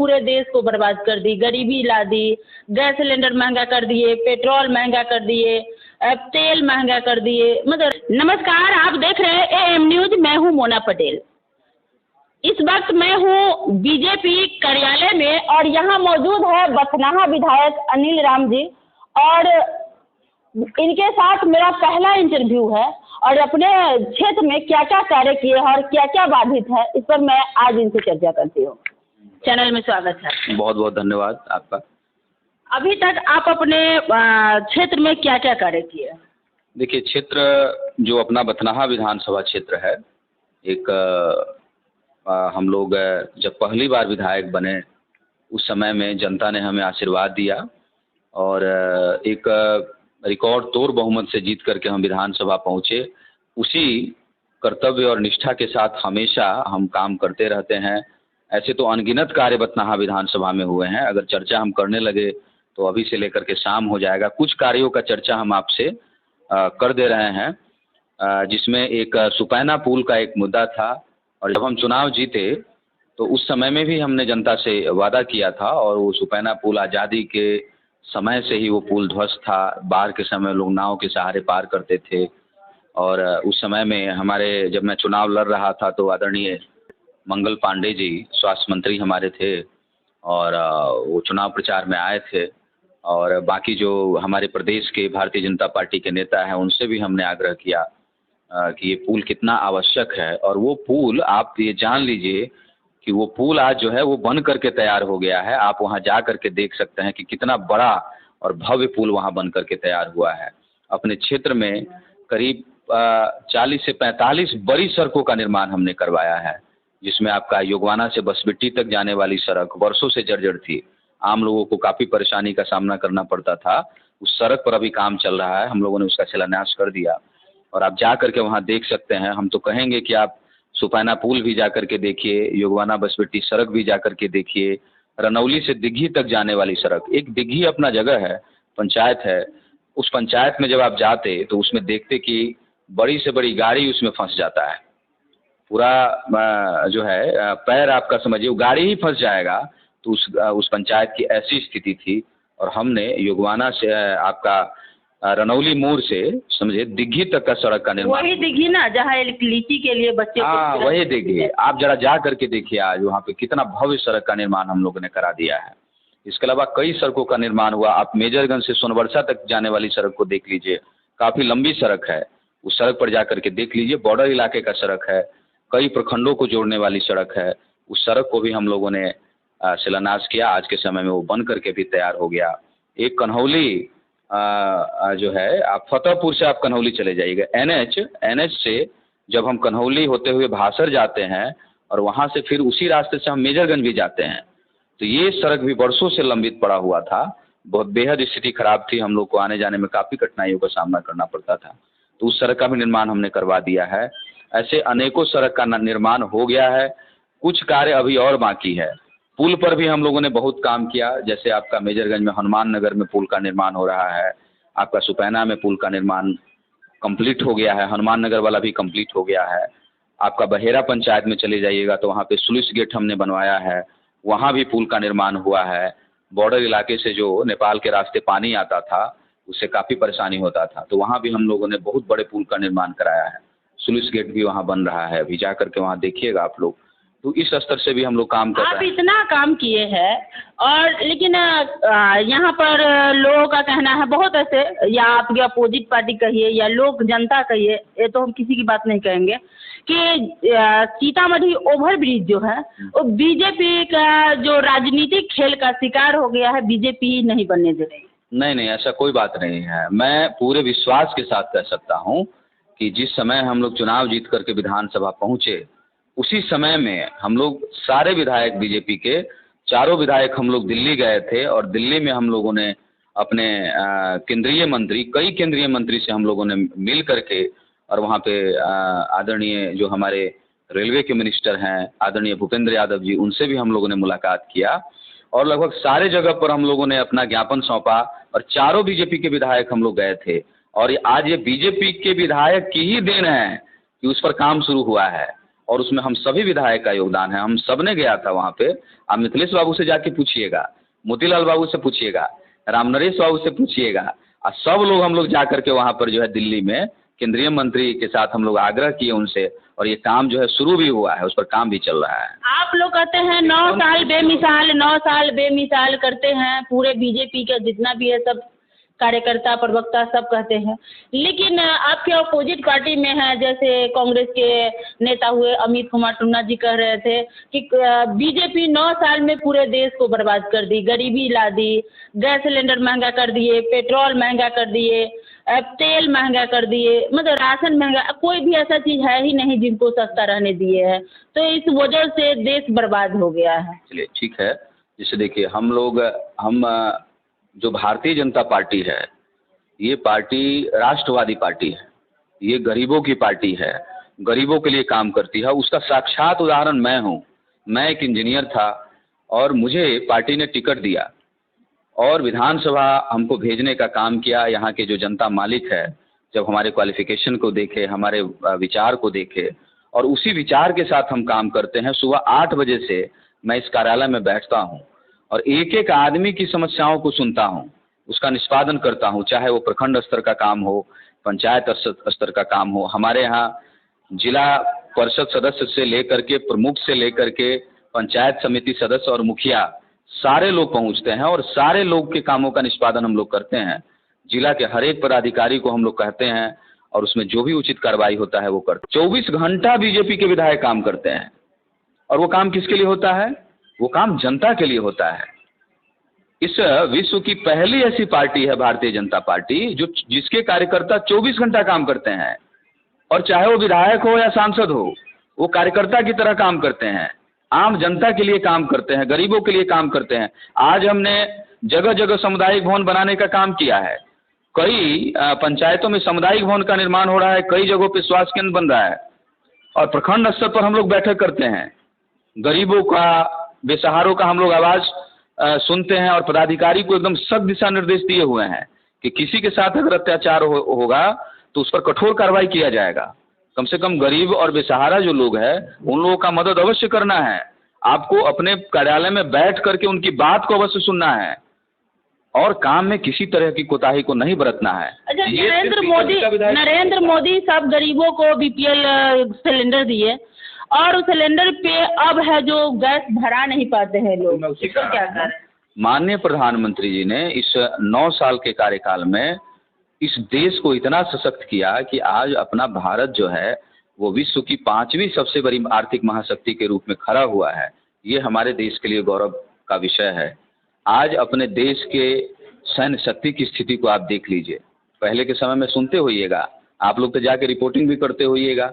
पूरे देश को बर्बाद कर दी, गरीबी ला दी, गैस सिलेंडर महंगा कर दिए, पेट्रोल महंगा कर दिए, तेल महंगा कर दिए। मतलब नमस्कार, आप देख रहे हैं एएम न्यूज। मैं हूं मोना पटेल। इस वक्त मैं हूं बीजेपी कार्यालय में और यहाँ मौजूद है बथनाहा विधायक अनिल राम जी, और इनके साथ मेरा पहला इंटरव्यू है और अपने क्षेत्र में क्या क्या कार्य किए हैं और क्या क्या बाधित है, इस पर मैं आज इनसे चर्चा करती हूँ। चैनल में स्वागत है। बहुत बहुत धन्यवाद आपका। अभी तक आप अपने क्षेत्र में क्या क्या कार्य किए? देखिए, क्षेत्र जो अपना बथनाहा विधानसभा क्षेत्र है, एक हम लोग जब पहली बार विधायक बने उस समय में जनता ने हमें आशीर्वाद दिया और एक रिकॉर्ड तोड़ बहुमत से जीत करके हम विधानसभा पहुंचे। उसी कर्तव्य और निष्ठा के साथ हमेशा हम काम करते रहते हैं। ऐसे तो अनगिनत कार्य बथनाहा विधानसभा में हुए हैं, अगर चर्चा हम करने लगे तो अभी से लेकर के शाम हो जाएगा। कुछ कार्यों का चर्चा हम आपसे कर दे रहे हैं, जिसमें एक सुपैना पुल का एक मुद्दा था। और जब हम चुनाव जीते तो उस समय में भी हमने जनता से वादा किया था, और वो सुपैना पुल आज़ादी के समय से ही वो पुल ध्वस्त था। बाढ़ के समय लोग नाव के सहारे पार करते थे। और उस समय में हमारे, जब मैं चुनाव लड़ रहा था तो आदरणीय मंगल पांडे जी स्वास्थ्य मंत्री हमारे थे, और वो चुनाव प्रचार में आए थे। और बाकी जो हमारे प्रदेश के भारतीय जनता पार्टी के नेता हैं उनसे भी हमने आग्रह किया कि ये पुल कितना आवश्यक है। और वो पुल, आप ये जान लीजिए कि वो पुल आज जो है वो बन करके तैयार हो गया है। आप वहाँ जा करके देख सकते हैं कि कितना बड़ा और भव्य पुल वहाँ बन करके तैयार हुआ है। अपने क्षेत्र में करीब 40 से 45 बड़ी सड़कों का निर्माण हमने करवाया है, जिसमें आपका योगवाना से बसबिट्टी तक जाने वाली सड़क वर्षों से जर्जर थी। आम लोगों को काफ़ी परेशानी का सामना करना पड़ता था। उस सड़क पर अभी काम चल रहा है, हम लोगों ने उसका शिलान्यास कर दिया और आप जा करके वहाँ देख सकते हैं। हम तो कहेंगे कि आप सुपैना पुल भी जा करके देखिए, योगवाना बसबिट्टी सड़क भी जा करके देखिए, रनौली से दिघी तक जाने वाली सड़क। एक दिघी अपना जगह है, पंचायत है। उस पंचायत में जब आप जाते तो उसमें देखते कि बड़ी से बड़ी गाड़ी उसमें फंस जाता है। पूरा जो है पैर आपका समझिए वो गाड़ी ही फंस जाएगा। तो उस पंचायत की ऐसी स्थिति थी। और हमने योगवाना से आपका रनौली मोड़ से समझिए दिघी तक का सड़क का निर्माण। वही दिघी ना जहाँ लीची के लिए बच्चे, हाँ वही दिघी। आप जरा जा करके देखिए आज वहाँ पे कितना भव्य सड़क का निर्माण हम लोगों ने करा दिया है। इसके अलावा कई सड़कों का निर्माण हुआ। आप मेजरगंज से सोनवर्षा तक जाने वाली सड़क को देख लीजिए, काफ़ी लंबी सड़क है। उस सड़क पर जा करके देख लीजिए, बॉर्डर इलाके का सड़क है, कई प्रखंडों को जोड़ने वाली सड़क है। उस सड़क को भी हम लोगों ने शिलान्यास किया। आज के समय में वो बन करके भी तैयार हो गया। एक कन्हौली जो है, आप फतेहपुर से आप कन्हौली चले जाइएगा, एनएच से जब हम कन्हौली होते हुए भासर जाते हैं और वहाँ से फिर उसी रास्ते से हम मेजरगंज भी जाते हैं, तो ये सड़क भी वर्षों से लंबित पड़ा हुआ था। बहुत बेहद स्थिति खराब थी, हम लोग को आने जाने में काफ़ी कठिनाइयों का सामना करना पड़ता था। तो उस सड़क का भी निर्माण हमने करवा दिया है। ऐसे अनेकों सड़क का निर्माण हो गया है। कुछ कार्य अभी और बाकी है। पुल पर भी हम लोगों ने बहुत काम किया। जैसे आपका मेजरगंज में हनुमान नगर में पुल का निर्माण हो रहा है, आपका सुपैना में पुल का निर्माण कंप्लीट हो गया है, हनुमान नगर वाला भी कंप्लीट हो गया है। आपका बहेरा पंचायत में चले जाइएगा तो वहाँ पे स्लुइस गेट हमने बनवाया है, वहाँ भी पुल का निर्माण हुआ है। बॉर्डर इलाके से जो नेपाल के रास्ते पानी आता था उससे काफ़ी परेशानी होता था, तो वहाँ भी हम लोगों ने बहुत बड़े पुल का निर्माण कराया है। स्लुइस गेट भी वहाँ बन रहा है, अभी जा करके वहाँ देखिएगा आप लोग। तो इस स्तर से भी हम लोग काम कर रहे हैं। आप इतना काम किए हैं, और लेकिन यहाँ पर लोगों का कहना है, बहुत ऐसे, या आपकी अपोजिट पार्टी कहिए या लोग जनता कहिए, ये तो हम किसी की बात नहीं कहेंगे, कि सीतामढ़ी ओवर ब्रिज जो है वो बीजेपी का जो राजनीतिक खेल का शिकार हो गया है, बीजेपी नहीं बनने दे रही। नहीं, ऐसा कोई बात नहीं है। मैं पूरे विश्वास के साथ कह सकता हूँ कि जिस समय हम लोग चुनाव जीत करके विधानसभा पहुँचे, उसी समय में हम लोग सारे विधायक बीजेपी के, चारों विधायक हम लोग दिल्ली गए थे। और दिल्ली में हम लोगों ने अपने केंद्रीय मंत्री, कई केंद्रीय मंत्री से हम लोगों ने मिल करके, और वहाँ पे आदरणीय जो हमारे रेलवे के मिनिस्टर हैं आदरणीय भूपेंद्र यादव जी, उनसे भी हम लोगों ने मुलाकात किया। और लगभग सारे जगह पर हम लोगों ने अपना ज्ञापन सौंपा, और चारों बीजेपी के विधायक हम लोग गए थे। और आज ये बीजेपी के विधायक की ही देन है कि उस पर काम शुरू हुआ है। और उसमें हम सभी विधायक का योगदान है। हम सब ने गया था वहाँ पे। आप मिथिलेश बाबू से जाके पूछिएगा, मोतीलाल बाबू से पूछिएगा, रामनरेश बाबू से पूछिएगा, और सब लोग हम लोग जा करके वहाँ पर जो है दिल्ली में केंद्रीय मंत्री के साथ हम लोग आग्रह किए उनसे, और ये काम जो है शुरू भी हुआ है, उस पर काम भी चल रहा है। आप लोग कहते हैं 9 साल बेमिसाल, 9 साल बेमिसाल करते हैं, पूरे बीजेपी का जितना भी है सब कार्यकर्ता प्रवक्ता सब कहते हैं, लेकिन आपके अपोजिट पार्टी में है, जैसे कांग्रेस के नेता हुए अमित कुमार टुन्ना जी कह रहे थे कि बीजेपी 9 साल में पूरे देश को बर्बाद कर दी, गरीबी ला दी, गैस सिलेंडर महंगा कर दिए, पेट्रोल महंगा कर दिए, तेल महंगा कर दिए, मतलब राशन महंगा, कोई भी ऐसा चीज़ है ही नहीं जिनको सस्ता रहने दिए हैं, तो इस वजह से देश बर्बाद हो गया है। चलिए ठीक है, जैसे देखिए हम जो भारतीय जनता पार्टी है, ये पार्टी राष्ट्रवादी पार्टी है, ये गरीबों की पार्टी है, गरीबों के लिए काम करती है। उसका साक्षात उदाहरण मैं हूँ। मैं एक इंजीनियर था और मुझे पार्टी ने टिकट दिया और विधानसभा हमको भेजने का काम किया। यहाँ के जो जनता मालिक है, जब हमारे क्वालिफिकेशन को देखे, हमारे विचार को देखे, और उसी विचार के साथ हम काम करते हैं। सुबह 8 बजे से मैं इस कार्यालय में बैठता हूँ और एक एक आदमी की समस्याओं को सुनता हूँ, उसका निष्पादन करता हूँ, चाहे वो प्रखंड स्तर का काम हो, पंचायत स्तर का काम हो। हमारे यहाँ जिला परिषद सदस्य से लेकर के, प्रमुख से लेकर के, पंचायत समिति सदस्य और मुखिया सारे लोग पहुँचते हैं और सारे लोग के कामों का निष्पादन हम लोग करते हैं। जिला के हर एक पदाधिकारी को हम लोग कहते हैं और उसमें जो भी उचित कार्रवाई होता है वो करते हैं। 24 घंटा बीजेपी के विधायक काम करते हैं, और वो काम किसके लिए होता है? वो काम जनता के लिए होता है। इस विश्व की पहली ऐसी पार्टी है भारतीय जनता पार्टी जिसके कार्यकर्ता 24 घंटा काम करते हैं, और चाहे वो विधायक हो या सांसद हो, वो कार्यकर्ता की तरह काम करते हैं, आम जनता के लिए काम करते हैं, गरीबों के लिए काम करते हैं। आज हमने जगह जगह सामुदायिक भवन बनाने का काम किया है। कई पंचायतों में सामुदायिक भवन का निर्माण हो रहा है, कई जगहों पे स्वास्थ्य केंद्र बन रहा है, और प्रखंड स्तर पर हम लोग बैठक करते हैं। गरीबों का, बेसहारों का हम लोग आवाज़ सुनते हैं, और पदाधिकारी को एकदम सख्त दिशा निर्देश दिए हुए हैं कि किसी के साथ अगर अत्याचार होगा तो उस पर कठोर कार्रवाई किया जाएगा। कम से कम गरीब और बेसहारा जो लोग हैं उन लोगों का मदद अवश्य करना है। आपको अपने कार्यालय में बैठ करके उनकी बात को अवश्य सुनना है, और काम में किसी तरह की कोताही को नहीं बरतना है। अच्छा, नरेंद्र मोदी सब गरीबों को बीपीएल सिलेंडर दिए, और उस सिलेंडर पे अब है जो गैस भरा नहीं पाते हैं लोग, इसको क्या करें? माननीय प्रधानमंत्री जी ने इस 9 साल के कार्यकाल में इस देश को इतना सशक्त किया कि आज अपना भारत जो है वो विश्व की 5वीं सबसे बड़ी आर्थिक महाशक्ति के रूप में खड़ा हुआ है। ये हमारे देश के लिए गौरव का विषय है। आज अपने देश के सैन्य शक्ति की स्थिति को आप देख लीजिए। पहले के समय में सुनते होइएगा, आप लोग तो जाके रिपोर्टिंग भी करते होइएगा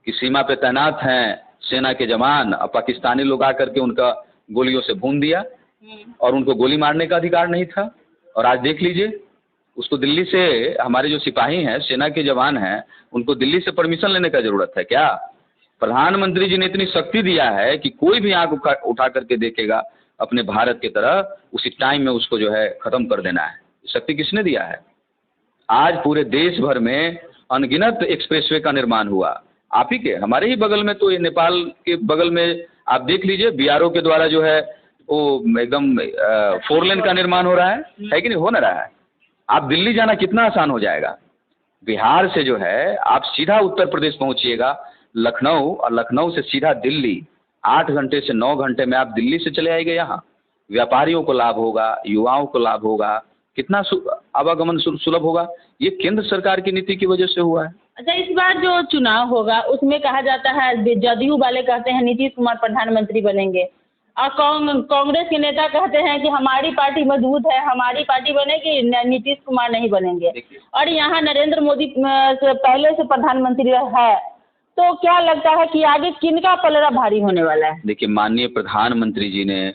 कि सीमा पे तैनात हैं सेना के जवान, और पाकिस्तानी लोग आकर के उनका गोलियों से भून दिया, और उनको गोली मारने का अधिकार नहीं था। और आज देख लीजिए, उसको दिल्ली से, हमारे जो सिपाही हैं, सेना के जवान हैं, उनको दिल्ली से परमिशन लेने का जरूरत है क्या? प्रधानमंत्री जी ने इतनी शक्ति दिया है कि कोई भी आंख उठा करके देखेगा अपने भारत की तरह, उसी टाइम में उसको जो है खत्म कर देना है। शक्ति किसने दिया है? आज पूरे देश भर में अनगिनत एक्सप्रेसवे का निर्माण हुआ। आप ही के, हमारे ही बगल में, तो ये नेपाल के बगल में आप देख लीजिए, बीआरओ के द्वारा जो है वो एकदम 4 लेन का निर्माण हो रहा है कि नहीं? हो ना रहा है। आप दिल्ली जाना कितना आसान हो जाएगा। बिहार से जो है आप सीधा उत्तर प्रदेश पहुंचिएगा, लखनऊ, और लखनऊ से सीधा दिल्ली, 8 घंटे से 9 घंटे में आप दिल्ली से चले आएंगे। यहाँ व्यापारियों को लाभ होगा, युवाओं को लाभ होगा, कितना आवागमन सुलभ होगा। ये केंद्र सरकार की नीति की वजह से हुआ है। अच्छा, इस बार जो चुनाव होगा उसमें कहा जाता है, जदयू वाले कहते हैं नीतीश कुमार प्रधानमंत्री बनेंगे, और कांग्रेस के नेता कहते हैं कि हमारी पार्टी मजबूत है, हमारी पार्टी बनेगी, नीतीश कुमार नहीं बनेंगे। और यहाँ नरेंद्र मोदी पहले से प्रधानमंत्री है, तो क्या लगता है कि आगे किनका पलड़ा भारी होने वाला है? देखिए, माननीय प्रधानमंत्री जी ने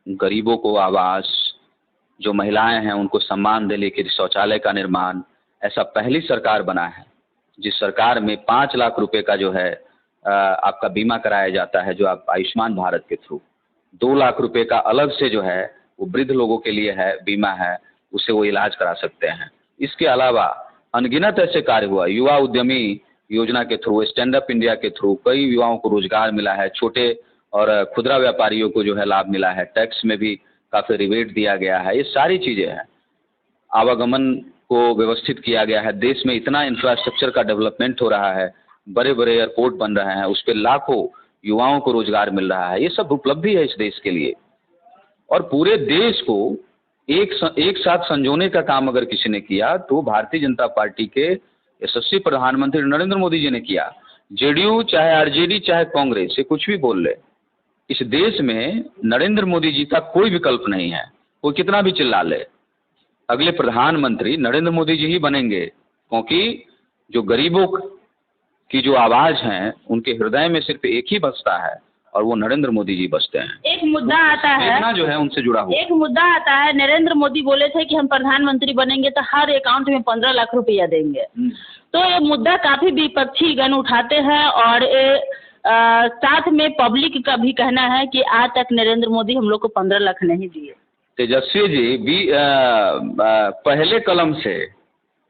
गरीबों को आवास, जो महिलाएं हैं उनको सम्मान दे लेकर शौचालय का निर्माण, ऐसा पहली सरकार बना है जिस सरकार में 5 लाख रुपए का जो है आपका बीमा कराया जाता है, जो आप आयुष्मान भारत के थ्रू। 2 लाख रुपए का अलग से जो है वो वृद्ध लोगों के लिए है, बीमा है, उससे वो इलाज करा सकते हैं। इसके अलावा अनगिनत ऐसे कार्य हुआ। युवा उद्यमी योजना के थ्रू, स्टैंड अप इंडिया के थ्रू कई युवाओं को रोजगार मिला है, छोटे और खुदरा व्यापारियों को जो है लाभ मिला है, टैक्स में भी काफ़ी रिबेट दिया गया है, ये सारी चीज़ें हैं। आवागमन को व्यवस्थित किया गया है, देश में इतना इंफ्रास्ट्रक्चर का डेवलपमेंट हो रहा है, बड़े बड़े एयरपोर्ट बन रहे हैं, उस पर लाखों युवाओं को रोजगार मिल रहा है, ये सब उपलब्धि है इस देश के लिए। और पूरे देश को एक साथ संजोने का काम अगर किसी ने किया तो भारतीय जनता पार्टी के यशस्वी प्रधानमंत्री नरेंद्र मोदी जी ने किया। जेडीयू चाहे आरजेडी चाहे कांग्रेस, ये कुछ भी बोल ले, इस देश में नरेंद्र मोदी जी का कोई विकल्प नहीं है। कोई कितना भी चिल्ला ले, अगले प्रधानमंत्री नरेंद्र मोदी जी ही बनेंगे, क्योंकि जो गरीबों की जो आवाज है उनके हृदय में सिर्फ एक ही बसता है और वो नरेंद्र मोदी जी बसते हैं। एक मुद्दा आता है, जो है उनसे जुड़ा हुआ एक मुद्दा आता है, नरेंद्र मोदी बोले थे कि हम प्रधानमंत्री बनेंगे तो हर अकाउंट में 15 लाख रुपया देंगे। तो ये मुद्दा काफी विपक्षी गण उठाते हैं और साथ में पब्लिक का भी कहना है कि आज तक नरेंद्र मोदी हम लोग को 15 लाख नहीं दिए। तेजस्वी जी भी पहले कलम से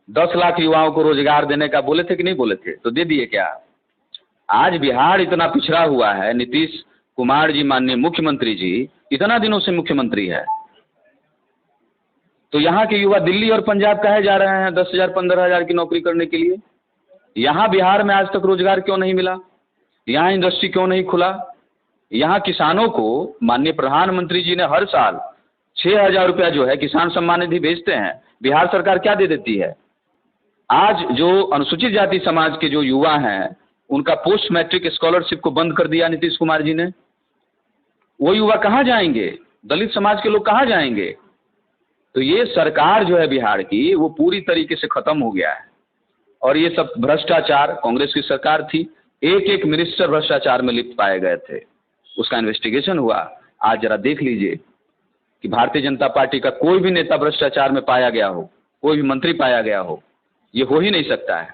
10 लाख युवाओं को रोजगार देने का बोले थे कि नहीं बोले थे? तो दे दिए क्या? आज बिहार इतना पिछड़ा हुआ है, नीतीश कुमार जी माननीय मुख्यमंत्री जी इतना दिनों से मुख्यमंत्री है, तो यहाँ के युवा दिल्ली और पंजाब काहे जा रहे हैं 10,000 15,000 की नौकरी करने के लिए? यहाँ बिहार में आज तक रोजगार क्यों नहीं मिला? यहाँ इंडस्ट्री क्यों नहीं खुला? यहाँ किसानों को माननीय प्रधानमंत्री जी ने हर साल 6,000 रुपया जो है किसान सम्मान निधि भेजते हैं, बिहार सरकार क्या दे देती है? आज जो अनुसूचित जाति समाज के जो युवा हैं उनका पोस्ट मैट्रिक स्कॉलरशिप को बंद कर दिया नीतीश कुमार जी ने। वो युवा कहाँ जाएंगे? दलित समाज के लोग कहाँ जाएंगे? तो ये सरकार जो है बिहार की वो पूरी तरीके से खत्म हो गया है। और ये सब भ्रष्टाचार, कांग्रेस की सरकार थी, एक एक मिनिस्टर भ्रष्टाचार में लिप्त पाए गए थे, उसका इन्वेस्टिगेशन हुआ। आज जरा देख लीजिए कि भारतीय जनता पार्टी का कोई भी नेता भ्रष्टाचार में पाया गया हो, कोई भी मंत्री पाया गया हो, ये हो ही नहीं सकता है,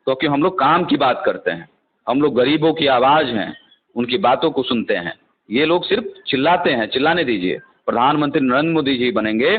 क्योंकि हम लोग काम की बात करते हैं, हम लोग गरीबों की आवाज़ हैं, उनकी बातों को सुनते हैं। ये लोग सिर्फ चिल्लाते हैं, चिल्लाने दीजिए, प्रधानमंत्री नरेंद्र मोदी जी बनेंगे।